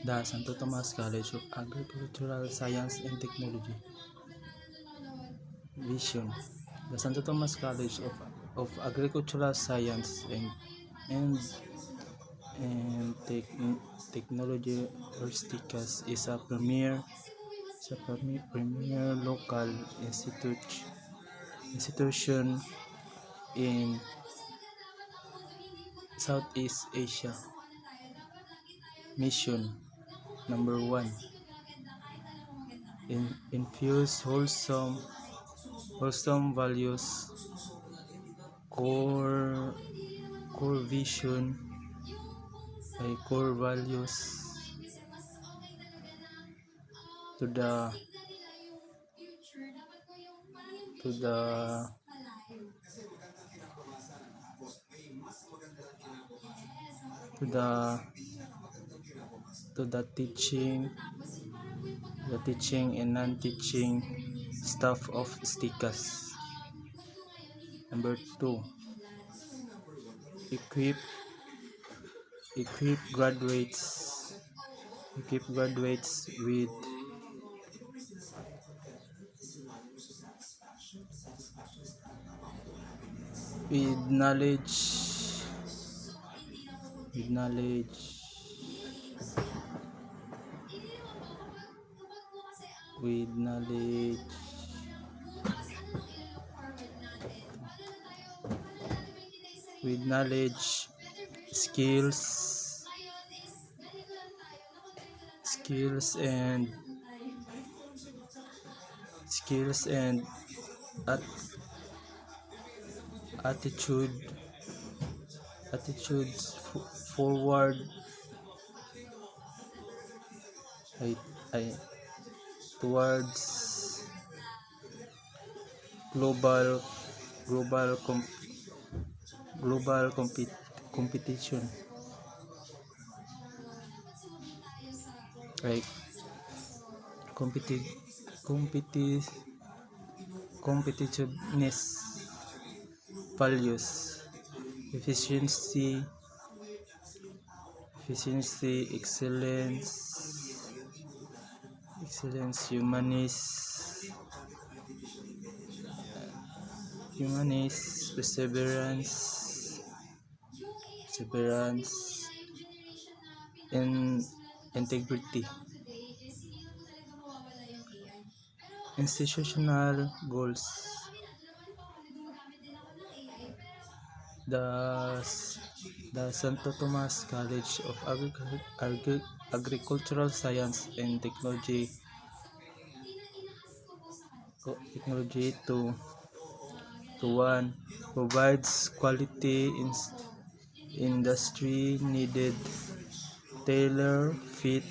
The Santo Tomas College of Agricultural Science and Technology. Vision. The Santo Tomas College of Agricultural Science and, Technology Orstikas is a premier local institution in Southeast Asia. Mission number 1. Infuse wholesome values, core vision ay core values to the to the to the teaching and non-teaching staff of STICAS. Number 2, equip graduates with knowledge with knowledge with knowledge with knowledge, skills and at, attitudes forward ay, ay, towards global global com, global competition, like competitiveness, values, efficiency, excellence, humanist, perseverance, and integrity. Institutional goals. The Santo Tomas College of Agricultural Science and Technology to 1, provides quality industry needed tailor fit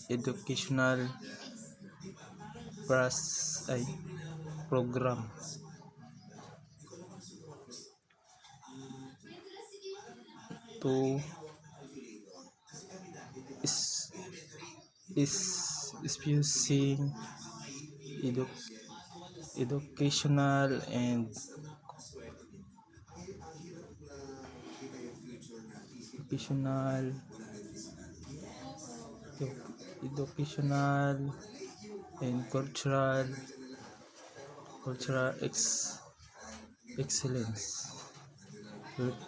educational program. 2, is using educational and cultural excellence.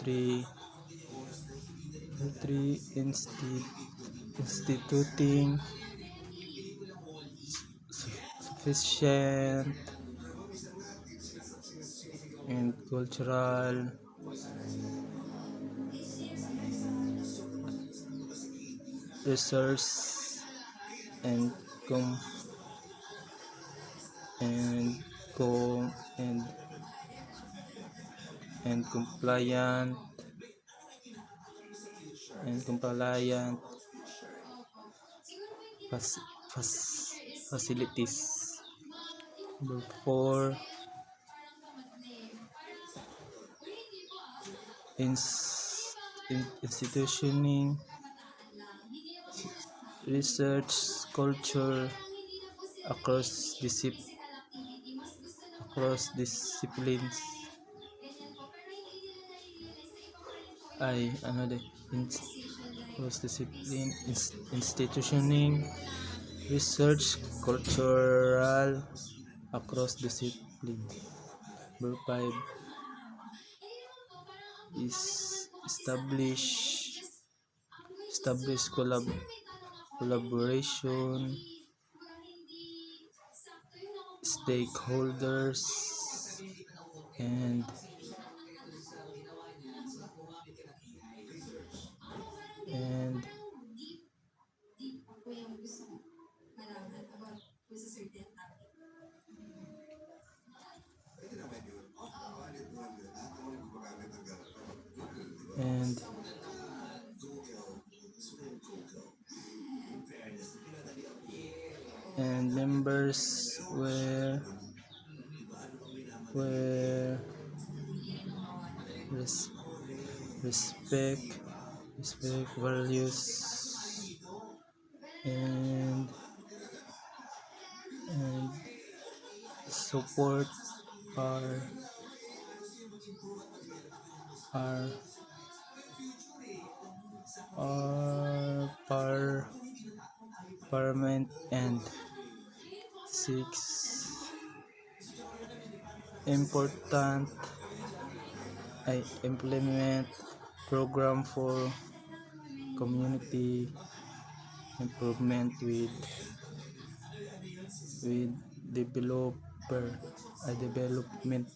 3, instituting sufficient and cultural resource and com and com and compliant fac- facilities. Number 4, institutioning research culture across disciplines. Ay ano de cross discipline institutioning, research cultural across discipline. Number 5 is establish collaboration, stakeholders, and and and and members where res- respect values and and support our our our parliament. And 6 important, I implement program for community improvement with developer development